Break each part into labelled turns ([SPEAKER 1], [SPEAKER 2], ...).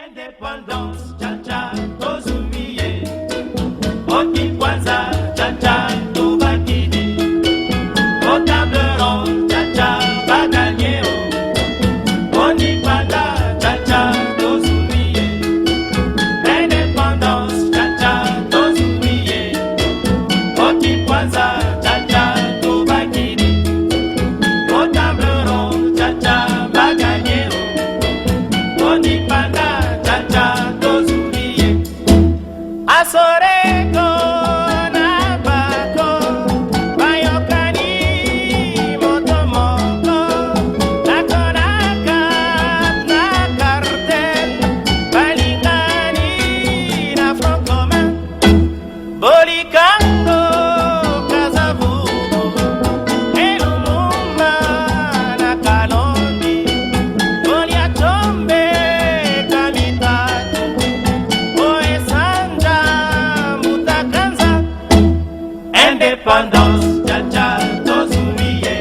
[SPEAKER 1] Indépendance, cha-cha, tozumiye. Oti kwanza, cha-cha, tubakidi. Au table ronde, cha-cha, baganyeo. Oni panda, cha-cha, tozumiye. Indépendance, cha-cha, tozumiye. Oti kwanza, cha-cha, tubakidi. Au table ronde, cha-cha, baganyeo. Oni panda. Asoreko na bako bayokani motomoko nakonaka na cartel balingani na front commun bolikando kazavubu elumumba na kalondi boliachombe kamitatu Indépendance, cha-cha, tozumiye.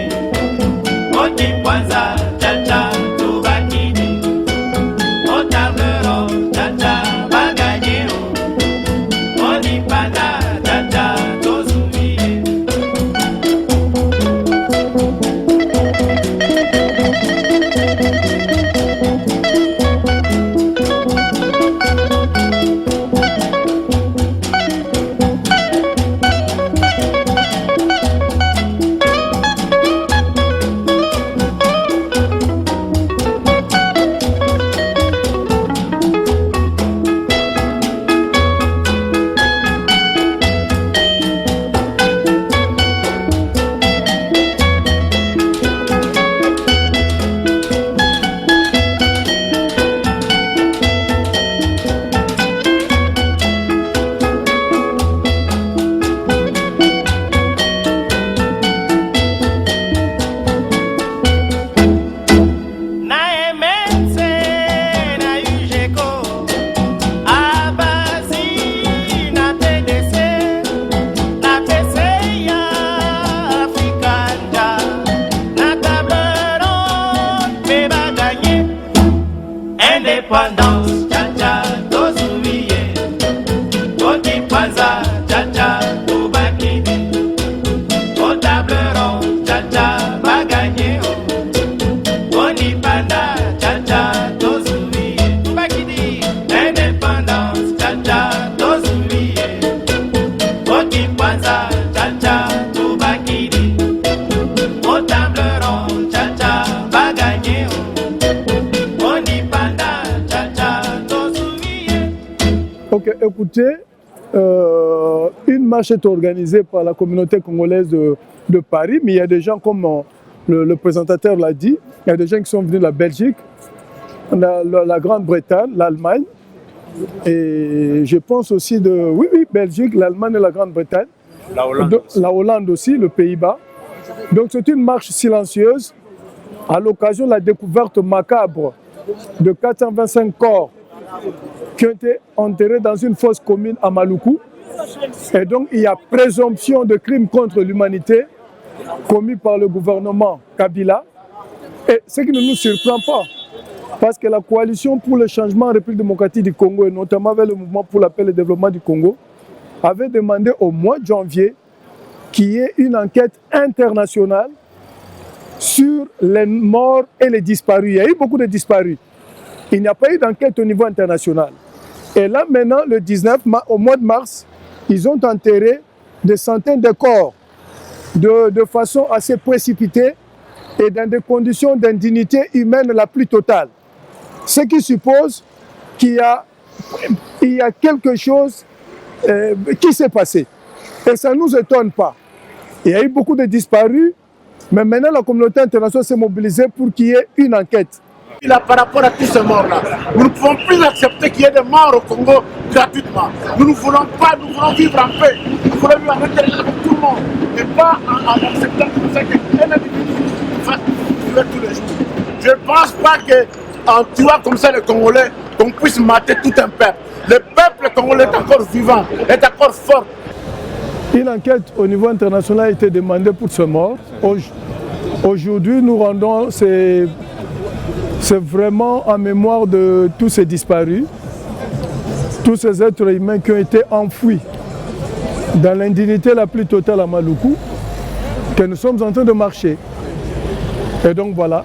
[SPEAKER 1] Oti kwanza, cha-cha, tubakidi. Au table ronde, cha-cha, baganyeo. Oni panda, cha-cha, tozumiye. Indépendance, cha-cha, tozumiye. Oti kwanza, cha-cha, tubakidi. Au table ronde, cha-cha, baganyeo. Oni panda, cha-cha, tozumiye. Tubakidi. Indépendance, cha-cha, tozumiye. Oti kwanza, cha-cha, tubakidi. Au table ronde, cha-cha, baganyeo.
[SPEAKER 2] Ok, écoutez, une marche est organisée par la communauté congolaise de Paris, mais il y a des gens, comme le présentateur l'a dit, il y a des gens qui sont venus de la Belgique, la Grande-Bretagne, l'Allemagne, et je pense aussi oui, Belgique, l'Allemagne et la Grande-Bretagne, la Hollande aussi, le Pays-Bas. Donc c'est une marche silencieuse à l'occasion de la découverte macabre de 425 corps qui ont été enterrés dans une fosse commune à Maluku. Et donc il y a présomption de crimes contre l'humanité commis par le gouvernement Kabila. Et ce qui ne nous surprend pas, parce que la coalition pour le changement en République démocratique du Congo, et notamment avec le mouvement pour la paix et le développement du Congo, avait demandé au mois de janvier qu'il y ait une enquête internationale sur les morts et les disparus. Il y a eu beaucoup de disparus. Il n'y a pas eu d'enquête au niveau international. Et là, maintenant, le 19, au mois de mars, ils ont enterré des centaines de corps de façon assez précipitée et dans des conditions d'indignité humaine la plus totale. Ce qui suppose qu'il y a quelque chose qui s'est passé. Et ça ne nous étonne pas. Il y a eu beaucoup de disparus, mais maintenant la communauté internationale s'est mobilisée pour qu'il y ait une enquête.
[SPEAKER 3] Par rapport à tous ces morts-là, nous ne pouvons plus accepter qu'il y ait des morts au Congo gratuitement. Nous ne voulons pas, nous voulons vivre en paix. Nous voulons vivre en intérêt avec tout le monde. Et pas en acceptant qu'un individu fasse tuer tous les jours. Je ne pense pas qu'en tuant comme ça les Congolais, qu'on puisse mater tout un peuple. Le peuple congolais est encore vivant, est encore fort.
[SPEAKER 2] Une enquête au niveau international a été demandée pour ce mort. Aujourd'hui, nous rendons ces c'est vraiment en mémoire de tous ces disparus, tous ces êtres humains qui ont été enfouis dans l'indignité la plus totale à Maluku, que nous sommes en train de marcher. Et donc voilà.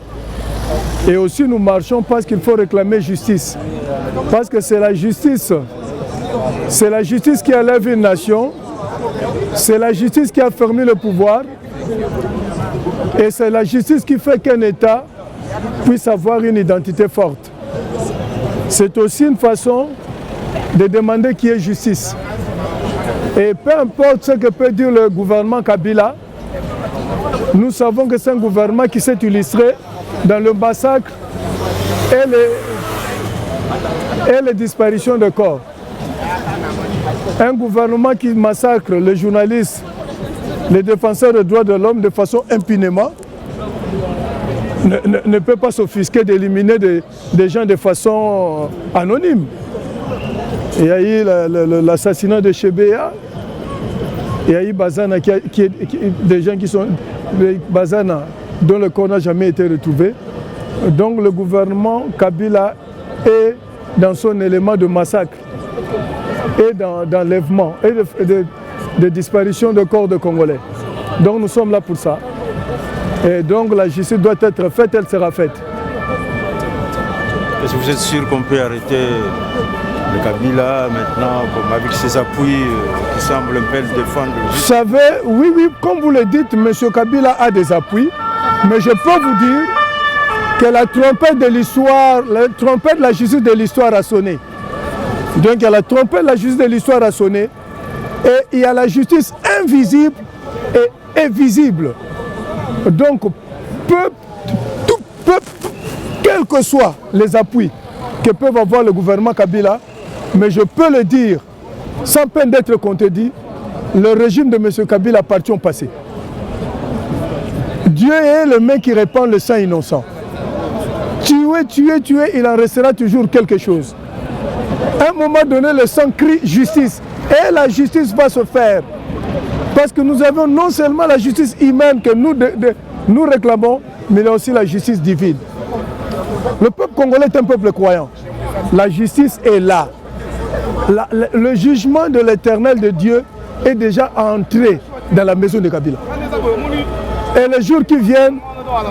[SPEAKER 2] Et aussi nous marchons parce qu'il faut réclamer justice. Parce que c'est la justice. C'est la justice qui élève une nation. C'est la justice qui a fermé le pouvoir. Et c'est la justice qui fait qu'un État puisse avoir une identité forte. C'est aussi une façon de demander qu'il y ait justice. Et peu importe ce que peut dire le gouvernement Kabila, nous savons que c'est un gouvernement qui s'est illustré dans le massacre et les disparitions de corps. Un gouvernement qui massacre les journalistes, les défenseurs des droits de l'homme de façon impunément, ne peut pas s'offusquer d'éliminer des gens de façon anonyme. Il y a eu l'assassinat de Chebea, il y a eu Bazana, des gens qui sont Bazana, dont le corps n'a jamais été retrouvé. Donc le gouvernement Kabila est dans son élément de massacre et d'enlèvement et de disparition de corps de Congolais. Donc nous sommes là pour ça. Et donc la justice doit être faite, elle sera faite.
[SPEAKER 4] Est-ce que vous êtes sûr qu'on peut arrêter le Kabila maintenant, comme avec ses appuis qui semblent un peu le défendre?
[SPEAKER 2] Vous savez, oui, comme vous le dites, M. Kabila a des appuis, mais je peux vous dire que la trompette de l'histoire, la trompette de la justice de l'histoire a sonné. Donc il y a la trompette de la justice de l'histoire a sonné, et il y a la justice invisible et visible. Donc, quels que soient les appuis que peuvent avoir le gouvernement Kabila, mais je peux le dire, sans peine d'être contredit, le régime de M. Kabila appartient au passé. Dieu est le mec qui répand le sang innocent. Tuer, il en restera toujours quelque chose. À un moment donné, le sang crie justice. Et la justice va se faire. Parce que nous avons non seulement la justice humaine que nous réclamons, mais il y a aussi la justice divine. Le peuple congolais est un peuple croyant. La justice est là. Le jugement de l'Éternel de Dieu est déjà entré dans la maison de Kabila. Et les jours qui viennent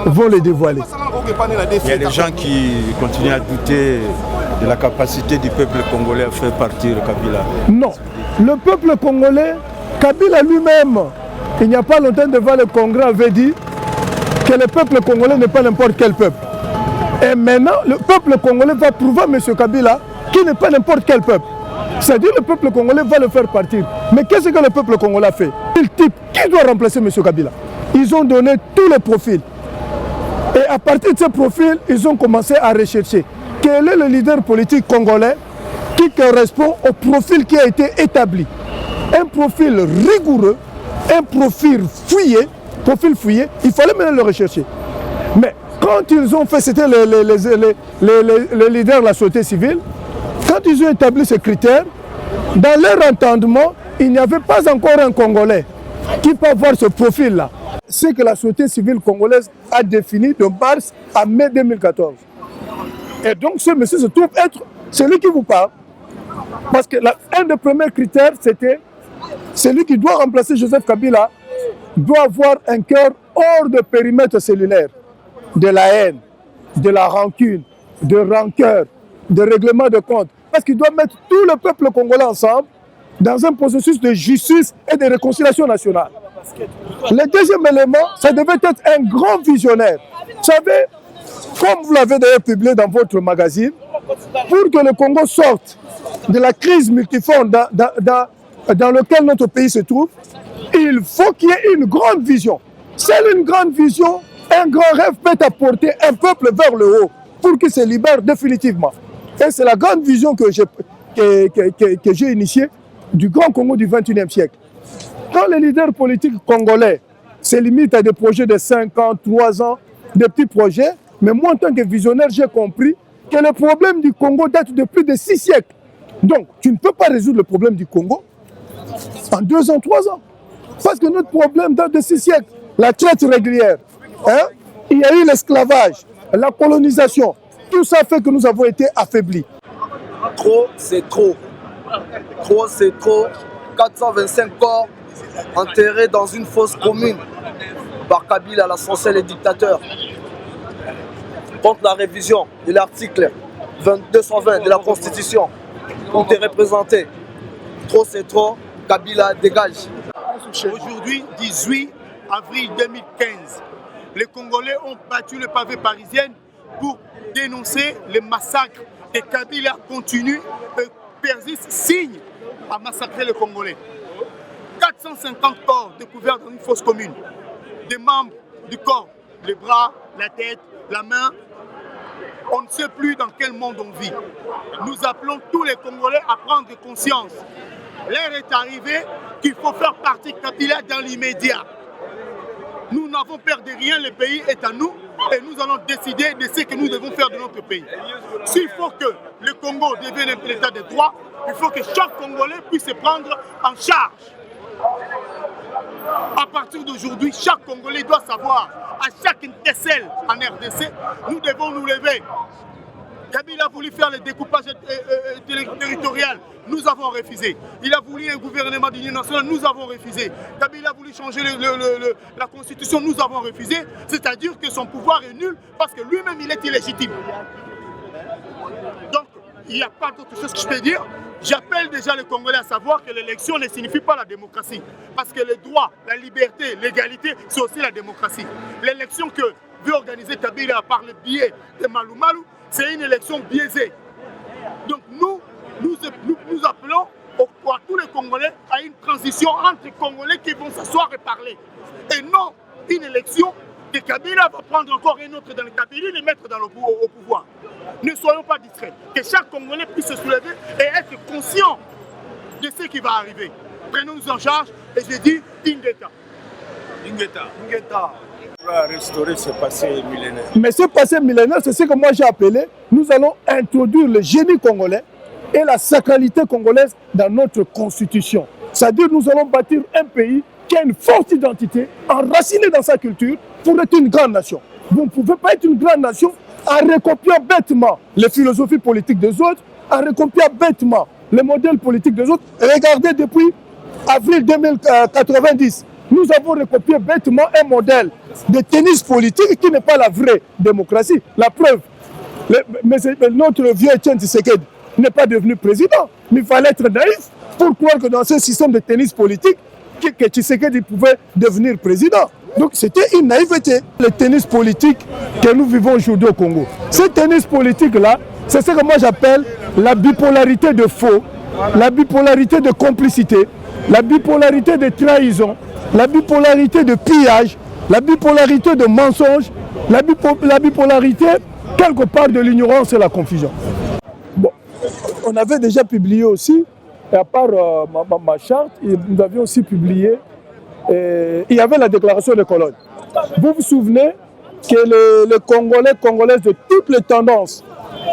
[SPEAKER 2] vont les dévoiler.
[SPEAKER 4] Il y a des gens qui continuent à douter de la capacité du peuple congolais à faire partir Kabila.
[SPEAKER 2] Non. Le peuple congolais, Kabila lui-même, il n'y a pas longtemps devant le Congrès, avait dit que le peuple congolais n'est pas n'importe quel peuple. Et maintenant, le peuple congolais va prouver à M. Kabila qu'il n'est pas n'importe quel peuple. C'est-à-dire que le peuple congolais va le faire partir. Mais qu'est-ce que le peuple congolais a fait? Quel type qui doit remplacer M. Kabila? Ils ont donné tous les profils. Et à partir de ces profils, ils ont commencé à rechercher quel est le leader politique congolais qui correspond au profil qui a été établi. Un profil rigoureux, un profil fouillé, il fallait maintenant le rechercher. Mais quand ils ont fait, c'était les leaders de la société civile, quand ils ont établi ces critères, dans leur entendement, il n'y avait pas encore un Congolais qui peut avoir ce profil-là. C'est que la société civile congolaise a défini de mars à mai 2014. Et donc ce monsieur se trouve être celui qui vous parle. Parce que un des premiers critères, c'était celui qui doit remplacer Joseph Kabila doit avoir un cœur hors de périmètre cellulaire, de la haine, de la rancune, de rancœur, de règlement de compte. Parce qu'il doit mettre tout le peuple congolais ensemble dans un processus de justice et de réconciliation nationale. Le deuxième élément, ça devait être un grand visionnaire. Vous savez, comme vous l'avez d'ailleurs publié dans votre magazine, pour que le Congo sorte de la crise multiforme dans laquelle notre pays se trouve, il faut qu'il y ait une grande vision. Seule une grande vision, un grand rêve peut apporter un peuple vers le haut pour qu'il se libère définitivement. Et c'est la grande vision que j'ai initiée du Grand Congo du XXIe siècle. Quand les leaders politiques congolais se limitent à des projets de 5 ans, 3 ans, des petits projets, mais moi en tant que visionnaire, j'ai compris que le problème du Congo date de plus de 6 siècles. Donc, tu ne peux pas résoudre le problème du Congo en 2 ans, 3 ans. Parce que notre problème date de 6 siècles. La traite régulière, il y a eu l'esclavage, la colonisation. Tout ça fait que nous avons été affaiblis.
[SPEAKER 5] Trop, c'est trop. Trop, c'est trop. 425 corps enterrés dans une fosse commune par Kabila, l'essentiel et dictateur. Contre la révision de l'article 220 de la Constitution, où est représenté. Trop, c'est trop. Kabila, dégage.
[SPEAKER 3] Aujourd'hui, 18 avril 2015, les Congolais ont battu le pavé parisien pour dénoncer les massacres et Kabila continue et persiste, signe à massacrer les Congolais. 450 corps découverts dans une fosse commune. Des membres du corps, les bras, la tête, la main. On ne sait plus dans quel monde on vit. Nous appelons tous les Congolais à prendre conscience. L'heure est arrivée qu'il faut faire partie de Kabila dans l'immédiat. Nous n'avons peur de rien, le pays est à nous et nous allons décider de ce que nous devons faire de notre pays. S'il faut que le Congo devienne un état de droit, il faut que chaque Congolais puisse se prendre en charge. À partir d'aujourd'hui, chaque Congolais doit savoir, à chaque décelle en RDC, nous devons nous lever. Kabila a voulu faire le découpage territorial, nous avons refusé. Il a voulu un gouvernement d'union nationale, nous avons refusé. Kabila a voulu changer la constitution, nous avons refusé. C'est-à-dire que son pouvoir est nul parce que lui-même il est illégitime. Donc, il n'y a pas d'autre chose que je peux dire. J'appelle déjà les Congolais à savoir que l'élection ne signifie pas la démocratie. Parce que le droit, la liberté, l'égalité, c'est aussi la démocratie. L'élection que veut organiser Kabila par le biais de Malou Malou, c'est une élection biaisée. Donc nous appelons à tous les Congolais à une transition entre Congolais qui vont s'asseoir et parler. Et non une élection que Kabila va prendre encore un autre dans le Kabila et les mettre au pouvoir. Ne soyons pas distraits. Que chaque Congolais puisse se soulever et être conscient de ce qui va arriver. Prenons-nous en charge et je dis Ingeta.
[SPEAKER 4] Ingeta. Ingeta. On va restaurer ce passé millénaire.
[SPEAKER 2] Mais ce passé millénaire, c'est ce que moi j'ai appelé, nous allons introduire le génie congolais et la sacralité congolaise dans notre constitution. C'est-à-dire nous allons bâtir un pays qui a une forte identité, enracinée dans sa culture, pour être une grande nation. Vous ne pouvez pas être une grande nation en recopiant bêtement les philosophies politiques des autres, en recopiant bêtement les modèles politiques des autres. Regardez depuis avril 2090, nous avons recopié bêtement un modèle de tennis politique qui n'est pas la vraie démocratie. La preuve, notre vieux Etienne Tshisekedi n'est pas devenu président, mais il fallait être naïf pour croire que dans ce système de tennis politique, que Tshisekedi pouvait devenir président. Donc c'était une naïveté. Le tennis politique que nous vivons aujourd'hui au Congo, ce tennis politique-là, c'est ce que moi j'appelle la bipolarité de faux, la bipolarité de complicité, la bipolarité de trahison, la bipolarité de pillage, la bipolarité de mensonge, la bipolarité quelque part de l'ignorance et la confusion. Bon, on avait déjà publié aussi, et à part ma charte, nous avions aussi publié, il y avait la déclaration de Cologne. Vous vous souvenez que les Congolais, Congolaises de toutes les tendances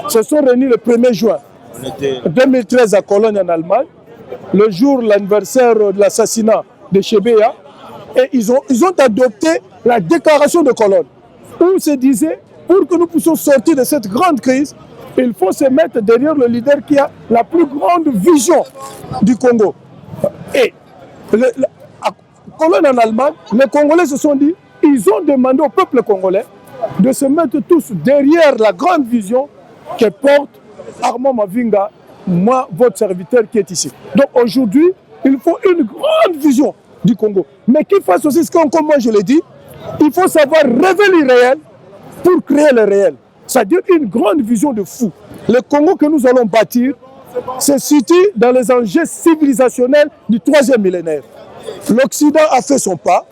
[SPEAKER 2] se sont réunis le 1er juin 2013 à Cologne en Allemagne, le jour l'anniversaire de l'assassinat de Chebeya, et ils ont adopté la déclaration de Cologne, où il se disait, pour que nous puissions sortir de cette grande crise, il faut se mettre derrière le leader qui a la plus grande vision du Congo. Et à Cologne en Allemagne, les Congolais se sont dit, ils ont demandé au peuple congolais de se mettre tous derrière la grande vision que porte Armand Mavinga, moi, votre serviteur qui est ici. Donc aujourd'hui, il faut une grande vision du Congo. Mais qu'il fasse aussi ce comme moi je l'ai dit, il faut savoir rêver l'irréel pour créer le réel. C'est-à-dire une grande vision de fou. Le Congo que nous allons bâtir se situe dans les enjeux civilisationnels du 3e millénaire. L'Occident a fait son pas.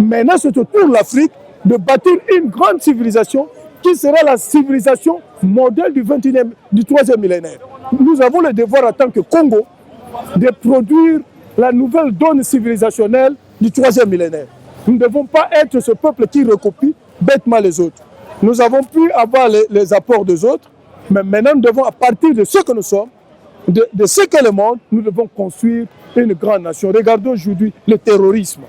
[SPEAKER 2] Maintenant, c'est au tour de l'Afrique de bâtir une grande civilisation qui sera la civilisation modèle du 3e millénaire. Nous avons le devoir en tant que Congo de produire la nouvelle donne civilisationnelle du 3e millénaire. Nous ne devons pas être ce peuple qui recopie bêtement les autres. Nous avons pu avoir les apports des autres, mais maintenant nous devons, à partir de ce que nous sommes, de ce qu'est le monde, nous devons construire une grande nation. Regardons aujourd'hui le terrorisme.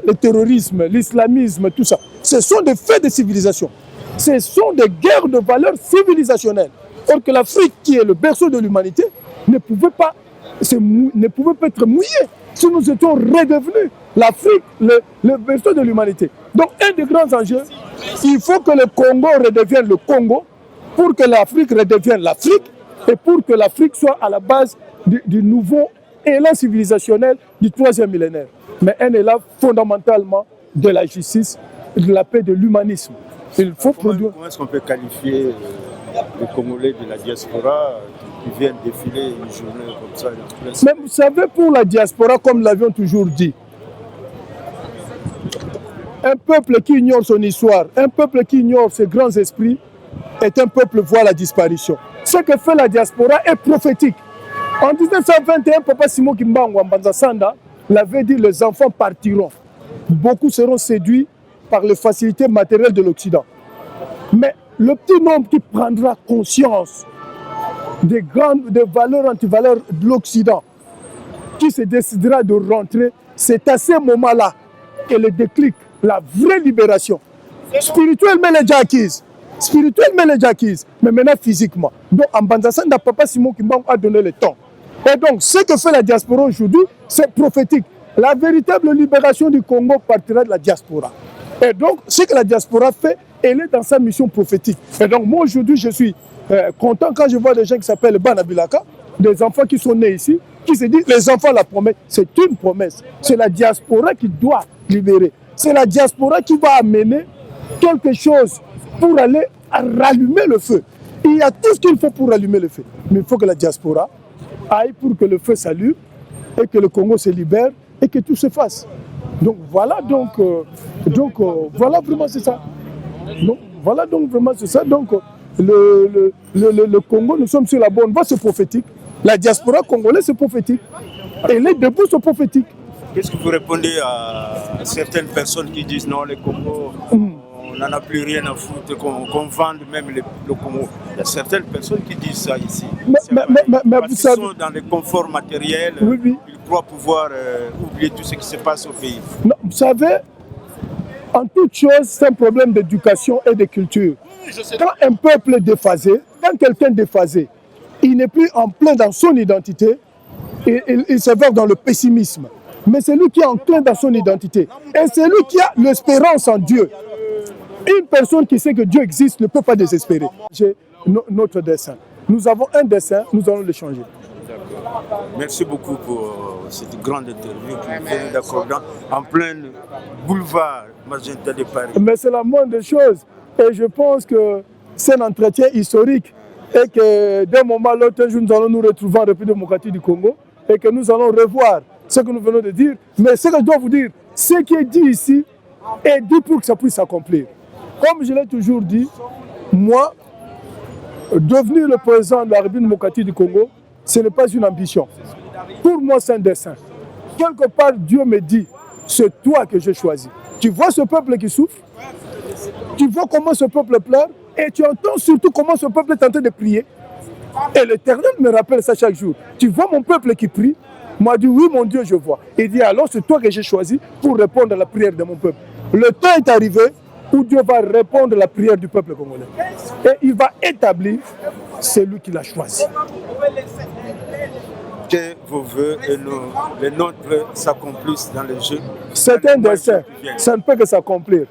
[SPEAKER 2] Le terrorisme, l'islamisme, tout ça. Ce sont des faits de civilisation. Ce sont des guerres de valeurs civilisationnelles. Or que l'Afrique, qui est le berceau de l'humanité, ne pouvait pas être mouillée si nous étions redevenus l'Afrique, le berceau de l'humanité. Donc un des grands enjeux, il faut que le Congo redevienne le Congo pour que l'Afrique redevienne l'Afrique et pour que l'Afrique soit à la base du nouveau élan civilisationnel du 3e millénaire. Mais un élan fondamentalement de la justice, de la paix, de l'humanisme. Il faut produire.
[SPEAKER 4] Comment est-ce qu'on peut qualifier les Congolais de la diaspora qui viennent défiler une journée comme ça?
[SPEAKER 2] Mais vous savez, pour la diaspora, comme nous l'avions toujours dit, un peuple qui ignore son histoire, un peuple qui ignore ses grands esprits, est un peuple voit la disparition. Ce que fait la diaspora est prophétique. En 1921, Papa Simon Kimbangu Mbanza Sanda l'avait dit, les enfants partiront. Beaucoup seront séduits par les facilités matérielles de l'Occident. Mais le petit nombre qui prendra conscience des valeurs antivaleurs de l'Occident, qui se décidera de rentrer, c'est à ce moment-là que le déclic, la vraie libération, spirituellement elle est déjà acquise, mais maintenant physiquement. Donc en Banzasanda, Papa Simon Kimbangu a donné le temps. Et donc ce que fait la diaspora aujourd'hui, c'est prophétique. La véritable libération du Congo partira de la diaspora. Et donc ce que la diaspora fait, elle est dans sa mission prophétique. Et donc moi aujourd'hui je suis content quand je vois des gens qui s'appellent Banabilaka, des enfants qui sont nés ici, qui se disent les enfants la promesse. C'est une promesse. C'est la diaspora qui doit libérer. C'est la diaspora qui va amener quelque chose pour aller rallumer le feu. Il y a tout ce qu'il faut pour rallumer le feu. Mais il faut que la diaspora aille pour que le feu s'allume et que le Congo se libère et que tout se fasse. Donc voilà, voilà vraiment c'est ça. Donc voilà donc vraiment c'est ça. Donc le Congo, nous sommes sur la bonne voie, c'est prophétique. La diaspora congolaise, c'est prophétique. Et les débuts sont prophétiques.
[SPEAKER 4] Qu'est-ce que vous répondez à certaines personnes qui disent non, le Congo, on n'en a plus rien à foutre, qu'on vende même le Congo? Il y a certaines personnes qui disent ça ici. Mais vous savez, sont dans le confort matériel, oui. Ils croient pouvoir oublier tout ce qui se passe au pays.
[SPEAKER 2] Non, vous savez, en toute chose, c'est un problème d'éducation et de culture. Quand un peuple est déphasé, quand quelqu'un est déphasé, il n'est plus en plein dans son identité, il se verse dans le pessimisme. Mais c'est lui qui est en plein dans son identité. Et c'est lui qui a l'espérance en Dieu. Une personne qui sait que Dieu existe ne peut pas désespérer. J'ai notre dessein. Nous avons un dessein, nous allons le changer.
[SPEAKER 4] Merci beaucoup pour cette grande interview que vous venez d'accorder en plein boulevard Magenta de Paris. Mais
[SPEAKER 2] c'est la moindre des choses. Et je pense que c'est un entretien historique et que d'un moment à l'autre, un jour, nous allons nous retrouver en République démocratique du Congo et que nous allons revoir ce que nous venons de dire. Mais ce que je dois vous dire, ce qui est dit ici est dit pour que ça puisse s'accomplir. Comme je l'ai toujours dit, moi, devenir le président de la République démocratique du Congo, ce n'est pas une ambition. Pour moi, c'est un dessein. Quelque part, Dieu me dit, c'est toi que j'ai choisi. Tu vois ce peuple qui souffre, tu vois comment ce peuple pleure, et tu entends surtout comment ce peuple est en train de prier. Et l'Éternel me rappelle ça chaque jour. Tu vois mon peuple qui prie? Moi, dit oui, mon Dieu, je vois. Il dit alors, c'est toi que j'ai choisi pour répondre à la prière de mon peuple. Le temps est arrivé où Dieu va répondre à la prière du peuple congolais. Et il va établir celui qu'il a choisi.
[SPEAKER 4] Que vos voeux et les nôtres s'accomplissent dans les jeux.
[SPEAKER 2] C'est un dessein. Ça ne peut que s'accomplir.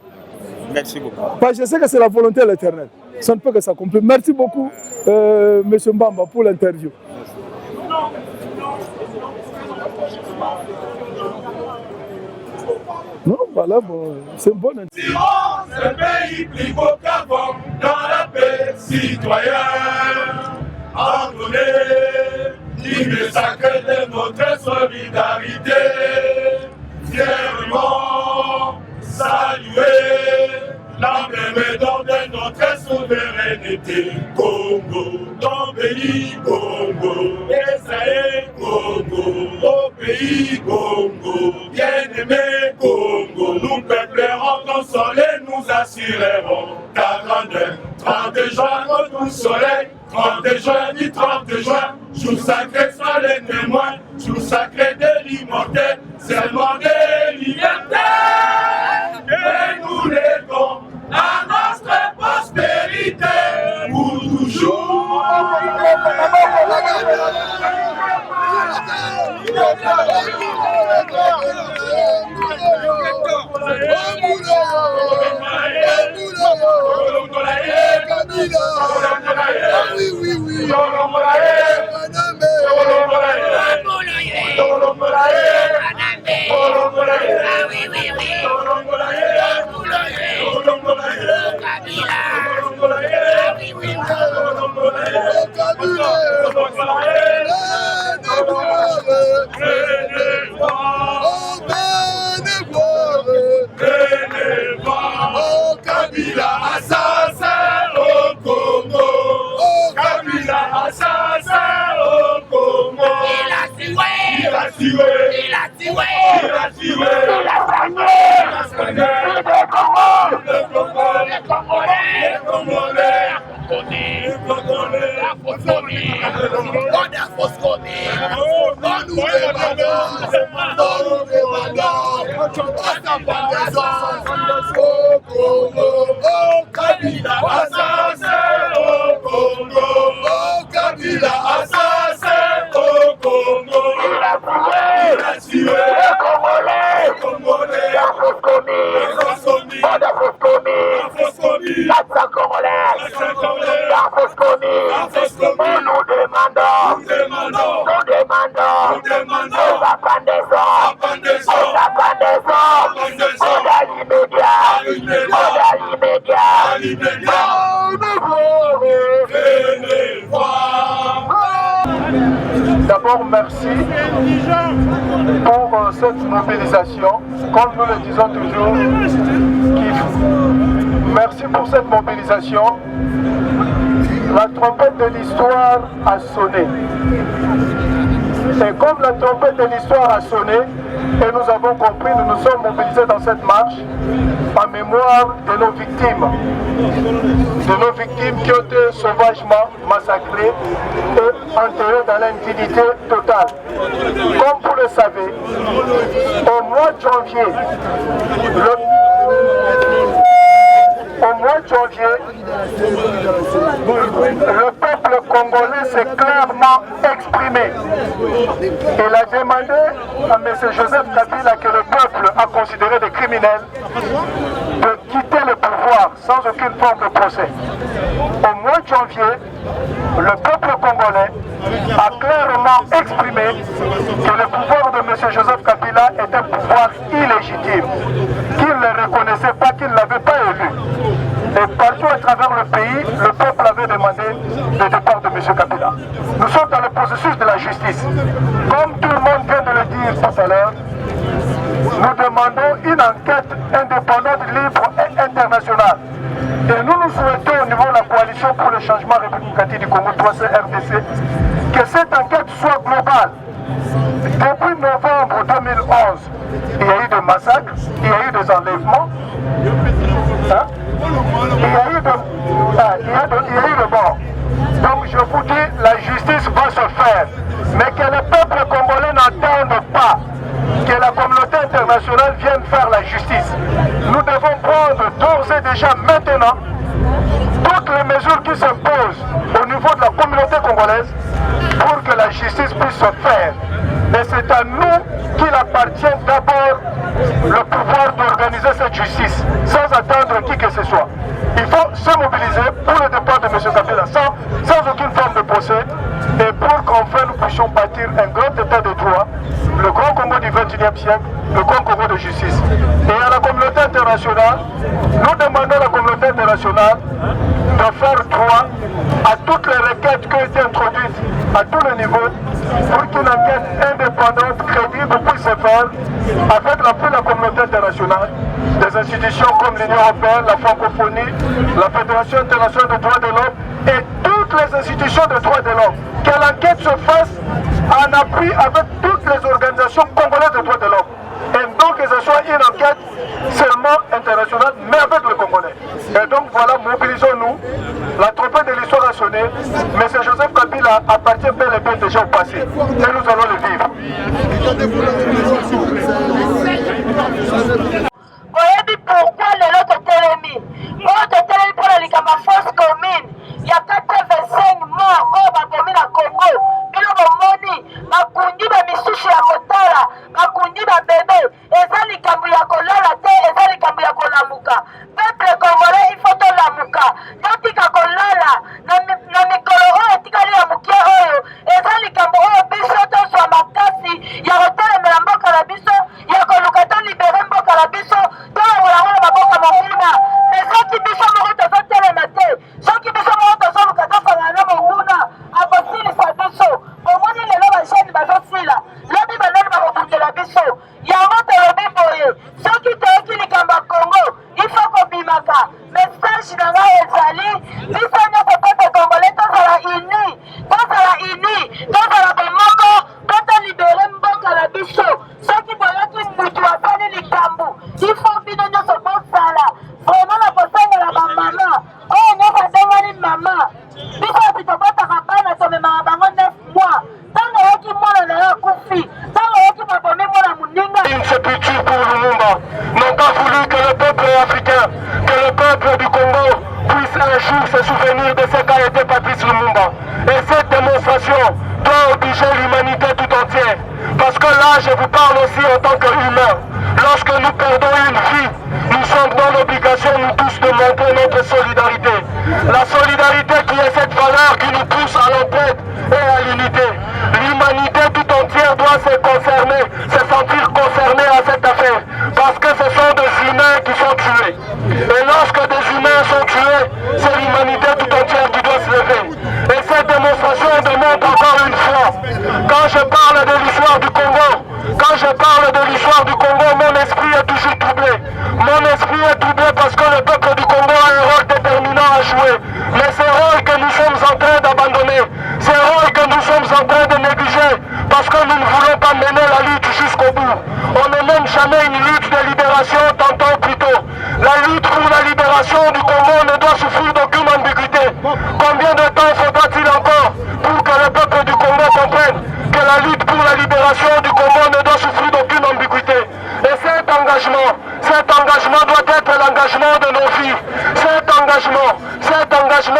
[SPEAKER 4] Merci beaucoup.
[SPEAKER 2] Parce que je sais que c'est la volonté de l'Éternel. Ça ne peut que s'accomplir. Merci beaucoup, M. Mbamba, pour l'interview. Non, voilà, bon, c'est une bonne interview.
[SPEAKER 1] C'est un pays plus beau qu'avant, dans la paix citoyenne. Entonnez l'hymne sacré de notre solidarité. Fièrement saluer l'emblème d'or de notre souveraineté. Congo, ton pays, Congo, Esaïe, Congo, au pays, Congo, bien-aimé, Congo, nous peuplerons ton soleil, nous assurerons ta grandeur. 30 juin, retour soleil, 30 juin, du 30 juin, jour sacré soit les témoins, jour sacré de l'immortel, serment de liberté. Et nous légons à notre prospérité.
[SPEAKER 6] D'abord, merci pour cette mobilisation. Comme nous le disons toujours, merci pour cette mobilisation. La trompette de l'histoire a sonné. Et comme la trompette de l'histoire a sonné, et nous avons compris, nous nous sommes mobilisés dans cette marche en mémoire de nos victimes qui ont été sauvagement massacrées et enterrées dans l'indignité totale. Comme vous le savez, au mois de janvier, le peuple congolais s'est clairement exprimé. Il a demandé à M. Joseph Kabila, que le peuple a considéré des criminels, de quitter le pouvoir sans aucune forme de procès. Au mois de janvier, le peuple congolais a clairement exprimé que le pouvoir de M. Joseph Kabila était un pouvoir illégitime, qu'il ne reconnaissait pas, qu'il ne l'avait pas élu. Et partout à travers le pays, le peuple avait demandé le départ de M. Kabila. Nous sommes dans le processus de la justice. Comme tout le monde vient de le dire tout à l'heure, nous demandons une enquête indépendante, libre et internationale. Et nous nous souhaitons au niveau de la coalition pour le changement républicain du Congo 3CRDC que cette enquête soit globale. Depuis novembre 2011, il y a eu des massacres, il y a eu des enlèvements, il y a eu de mort. Donc je vous dis, la justice va se faire, mais que le peuple congolais n'entende pas que la communauté internationale vienne faire la justice. Nous devons prendre d'ores et déjà maintenant toutes les mesures qui s'imposent au niveau de la communauté congolaise pour que la justice puisse se faire. Mais c'est à nous qu'il appartient d'abord le pouvoir d'organiser cette justice, sans attendre qui que ce soit. Il faut se mobiliser pour le départ de M. Kabila sans aucune forme de procès, et pour qu'enfin nous puissions bâtir un grand état de droit, le grand Congo du XXIe siècle, le grand Congo de justice. Et à la communauté internationale, nous demandons à la communauté internationale de faire droit à toutes les requêtes qui ont été introduites à tous les niveaux pour qu'une enquête indépendante, crédible puisse se faire avec l'appui de la communauté internationale, des institutions comme l'Union européenne, la francophonie, la Fédération internationale des droits de l'homme et toutes les institutions de droits de l'homme. Que l'enquête se fasse en appui avec toutes les organisations congolaises de droits de l'homme. Et donc que ce soit une enquête seulement internationale, mais avec le Congolais. Et donc voilà, mobilisons-nous. La trompette de l'histoire a sonné, mais M. Joseph Kabila appartient bel et bien déjà au passé. Et nous allons le vivre.
[SPEAKER 7] Oyebi pourquoi les autres télémis? Autres télémis pour la Likama fausse commune. Il y a 85 morts au Bakomi na Congo. Bilo Bomoni, bakundi bamisusu ya kotala bakundi babebe eza likambo ya kolala te eza likambo ya kolamuka peuple congolais il faut tolamuka totika kolala na mikolo oyo etikali ya mokie oyo eza likambo oyo biso tozwa makasi ya kotelemela mboka na biso ya koluka tolibere mboka na biso tolongolango na maboka monguna me soki biso moko tozotelema te soki biso moko tozoluka tosangana na monguna akosilisa biso omoni lelo bajene bazosila lobi banani bakobundela biso yango tolobi boye soki toyoki likambo ya kongo ifo kobimaka message na ngai ezali biso nyonso peuple congolais tozala uni tozala bomoko po tolibere mboka na biso soki boyoki mutu asali likambo ifo bino nyonso bosala vraiment na kosangela bamama oyo nyonso adengani mama biso ati tobotaka bana tomemaka bango 9 mois ntango oyoki mwana na yo akufi ntango oyoki babomi mwana moninga
[SPEAKER 6] Une sépulture pour Lumumba n'ont pas voulu que le peuple africain, que le peuple du Congo puisse un jour se souvenir de ce qu'a été Patrice Lumumba. Et cette démonstration doit obliger l'humanité tout entière. Parce que là, je vous parle aussi en tant qu'humain. Lorsque nous perdons une vie, nous sommes dans l'obligation, nous tous, de montrer notre solidarité. La solidarité qui est cette valeur qui nous pousse à l'entraide et à l'unité. L'humanité tout entière doit se concerner, se sentir concernée à cette affaire. Parce que ce sont des humains qui sont tués. Et lorsque des humains sont tués, c'est l'humanité tout entière qui doit se lever. Et cette démonstration démontre encore une fois, quand je parle de l'histoire du Congo, mon esprit est toujours troublé. Mon esprit est troublé parce que le peuple du Congo a un rôle déterminant à jouer. Mais ce rôle que nous sommes en train d'abandonner, ce rôle que nous sommes en train de négliger, parce que nous ne voulons pas mener la lutte jusqu'au bout. On ne mène jamais une lutte de libération, tantôt plus tôt. La lutte pour la libération du Congo ne doit souffrir d'aucune ambiguïté. Combien de temps faudra-t-il encore pour que le peuple du Congo comprenne que la lutte pour la libération du Congo ne doit souffrir d'aucune ambiguïté? Et cet engagement doit être l'engagement de nos vies. Cet engagement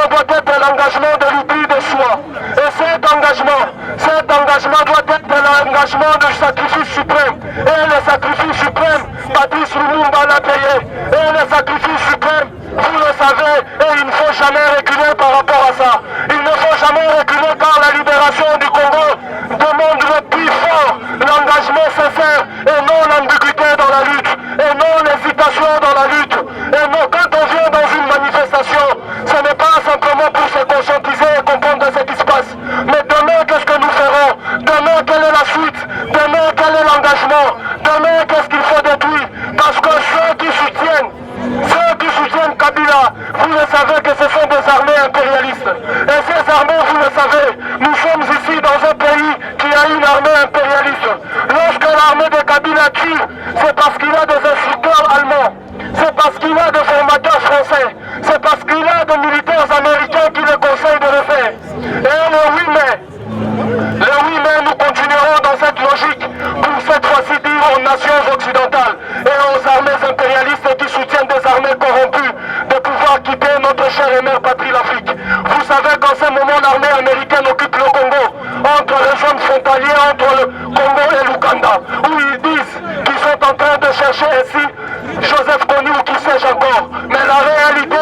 [SPEAKER 6] doit être l'engagement de l'oubli de soi. Et cet engagement doit être l'engagement du sacrifice suprême. Et le sacrifice suprême, Patrice Lumumba l'a payé. Et le sacrifice suprême, vous le savez, et il ne faut jamais reculer par rapport à ça. Il ne faut jamais reculer car la libération du Congo demande le plus fort, l'engagement sincère et non l'ambiguïté dans la lutte, et non l'hésitation dans la lutte. Et non, quand on vient dans une manifestation, ce n'est pas simplement pour se conscientiser et comprendre ce qui se passe. Mais demain, qu'est-ce que nous ferons? Demain, quelle est la suite? Demain, quel est l'engagement? Demain, qu'est-ce qu'il faut détruire? Parce que ceux qui soutiennent Kabila, vous le savez que ce sont des armées impérialistes. Et ces armées, vous le savez, nous sommes ici dans un pays qui a une armée impérialiste. Lorsque l'armée de Kabila tue, c'est parce qu'il a des instructeurs allemands. C'est parce qu'il a des formateurs français. C'est parce qu'il a des militaires américains qui le conseillent de le faire. Et le 8 mai, nous continuerons dans cette logique pour cette fois-ci dire aux nations occidentales et aux armées impérialistes qui soutiennent des armées corrompues de pouvoir quitter notre chère et mère patrie l'Afrique. Vous savez qu'en ce moment l'armée américaine occupe le Congo, entre les zones frontalières entre le Congo et l'Ouganda, où ils disent qu'ils sont en train de chercher ainsi Joseph Kony ou qui sais-je encore. Mais la réalité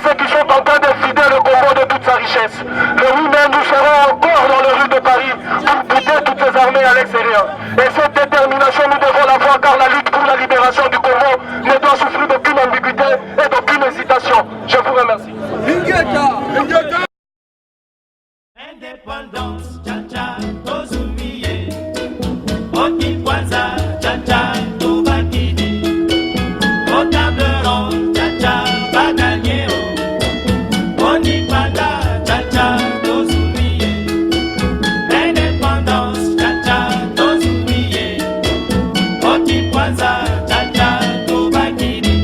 [SPEAKER 6] c'est qu'ils sont en train de vider le Congo de toute sa richesse. Le 8 mai, nous serons encore dans les rues de Paris pour buter toutes ces armées à l'extérieur. Et cette détermination, nous devons l'avoir car la lutte pour la libération du Congo ne doit souffrir d'aucune ambiguïté et d'aucune hésitation. Je vous remercie.
[SPEAKER 8] Indépendance, tcha-tcha, tozumiye. Oti kwanza, tcha-tcha, tubakidi. Otableron, tcha-tcha, baganyeo. Oni panda, tcha-tcha, tozumiye. Indépendance, tcha-tcha, tozumiye. Oti kwanza, tcha-tcha, tubakidi.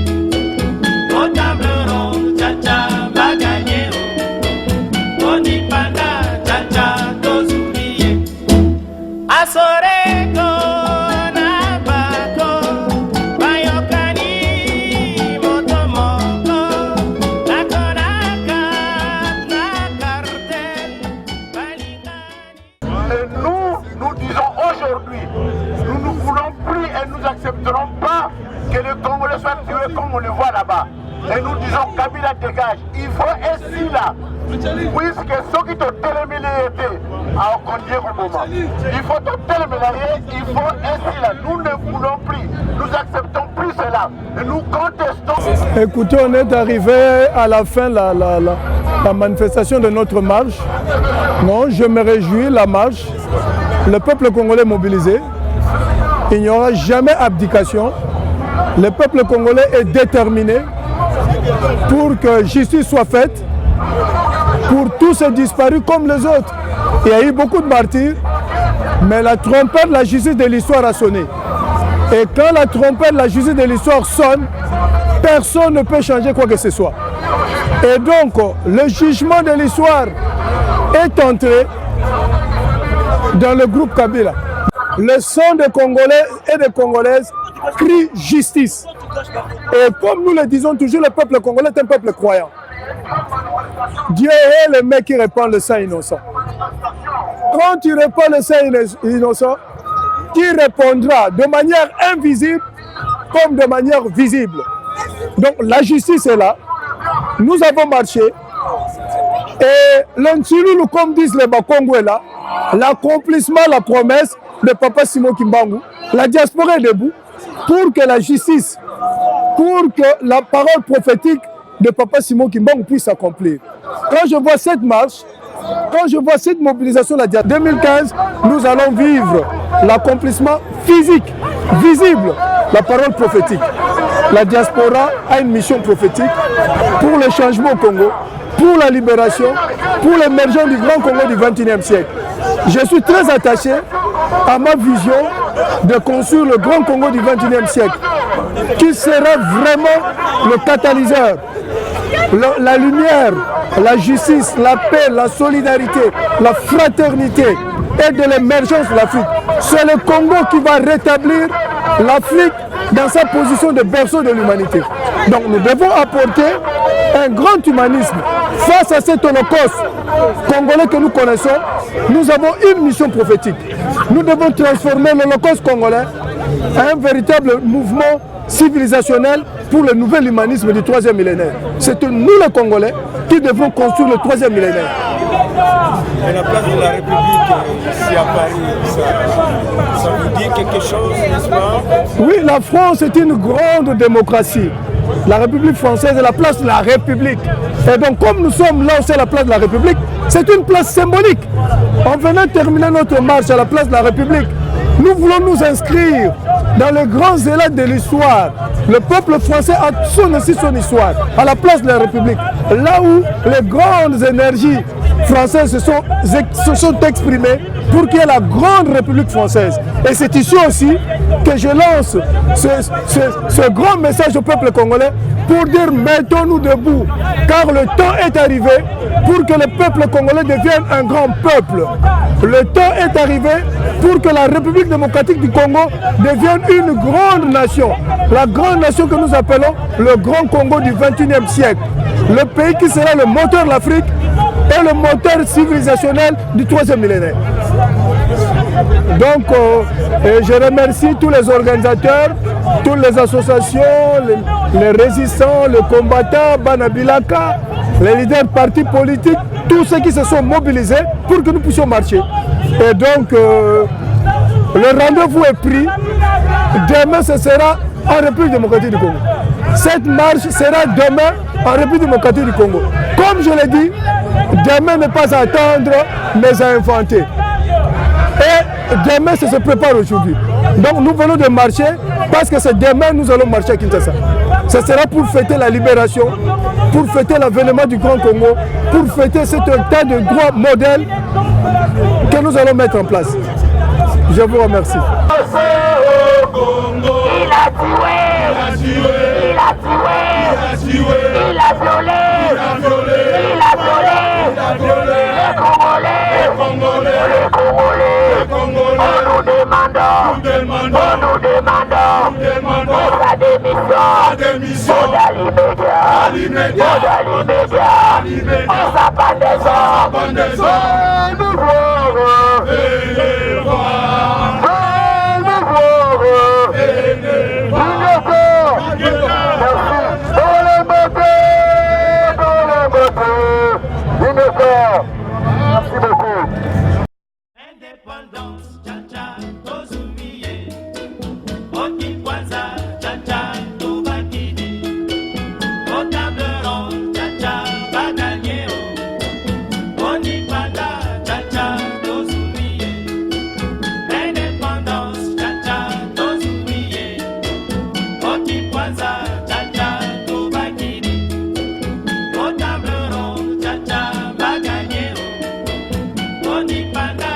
[SPEAKER 8] Otableron, tcha-tcha, baganyeo. Oni panda, tcha-tcha, tozumiye. Asoreko na bako, bayokani motomoko, nakonaka na cartel, balikani.
[SPEAKER 3] Et nous, aujourd'hui, nous ne voulons plus et nous n'accepterons pas que les Congolais soient tués comme on le voit là-bas. Et nous disons Kabila dégage. Il faut ainsi là, puisque ceux qui te téléménés étaient à Okondié au moment. Il faut te téléménés, il faut ainsi là. Nous ne voulons plus, nous acceptons plus cela. Et nous contestons.
[SPEAKER 2] Écoutez, on est arrivé à la fin la manifestation de notre marche. Non, je me réjouis, la marche. Le peuple congolais mobilisé. Il n'y aura jamais abdication. Le peuple congolais est déterminé pour que justice soit faite pour tous ces disparus comme les autres. Il y a eu beaucoup de martyrs, mais la trompette de la justice de l'histoire a sonné. Et quand la trompette de la justice de l'histoire sonne, personne ne peut changer quoi que ce soit. Et donc, le jugement de l'histoire est entré dans le groupe Kabila. Le son des Congolais et des Congolaises crie justice. Et comme nous le disons toujours, le peuple congolais est un peuple croyant. Dieu est le mec qui répand le sang innocent. Quand tu répands le sang innocent, tu répondras de manière invisible comme de manière visible. Donc la justice est là. Nous avons marché. Et l'Ntsilulu, comme disent les Bakongou, est là. L'accomplissement, la promesse de Papa Simon Kimbangu. La diaspora est debout pour que la justice, pour que la parole prophétique de Papa Simon Kimbangu puisse s'accomplir. Quand je vois cette marche, quand je vois cette mobilisation de la diaspora, 2015, nous allons vivre l'accomplissement physique, visible, la parole prophétique. La diaspora a une mission prophétique pour le changement au Congo, pour la libération, pour l'émergence du Grand Congo du XXIe siècle. Je suis très attaché à ma vision de construire le Grand Congo du XXIe siècle, qui sera vraiment le catalyseur, la lumière, la justice, la paix, la solidarité, la fraternité et de l'émergence de l'Afrique. C'est le Congo qui va rétablir l'Afrique dans sa position de berceau de l'humanité. Donc nous devons apporter un grand humanisme face à cet holocauste congolais que nous connaissons. Nous avons une mission prophétique. Nous devons transformer l'holocauste congolais en un véritable mouvement civilisationnel pour le nouvel humanisme du 3e millénaire. C'est nous les Congolais qui devrons construire le 3e millénaire.
[SPEAKER 4] Et la place de la République ici à Paris, ça vous dit quelque chose, n'est-ce pas?
[SPEAKER 2] Oui, la France est une grande démocratie. La République française est la place de la République. Et donc comme nous sommes là où c'est la place de la République, c'est une place symbolique. En venant terminer notre marche à la place de la République, nous voulons nous inscrire dans les grands élans de l'histoire. Le peuple français a aussi son histoire, à la place de la République. Là où les grandes énergies françaises se sont exprimées pour qu'il y ait la grande République française. Et c'est ici aussi que je lance ce grand message au peuple congolais pour dire mettons-nous debout, car le temps est arrivé pour que le peuple congolais devienne un grand peuple. Le temps est arrivé pour que la République démocratique du Congo devienne une grande nation. La grande nation que nous appelons le Grand Congo du XXIe siècle. Le pays qui sera le moteur de l'Afrique et le moteur civilisationnel du 3e millénaire. Donc, je remercie tous les organisateurs, toutes les associations, les résistants, les combattants, Banabilaka, les leaders de partis politiques, tous ceux qui se sont mobilisés pour que nous puissions marcher. Et donc, le rendez-vous est pris. Demain, ce sera en République démocratique du Congo. Cette marche sera demain en République démocratique du Congo. Comme je l'ai dit, demain n'est pas à attendre, mais à inventer. Et demain, ça se prépare aujourd'hui. Donc nous venons de marcher parce que c'est demain nous allons marcher à Kinshasa. Ce sera pour fêter la libération, pour fêter l'avènement du Grand Congo, pour fêter cet état de droit modèle que nous allons mettre en place. Je vous remercie.
[SPEAKER 7] Il a tué, il a tué, il a violé, il a violé les Congolais, on nous demandons sa démission, à l'immédiat, on s'appelle des hommes, nous voulons
[SPEAKER 8] Panda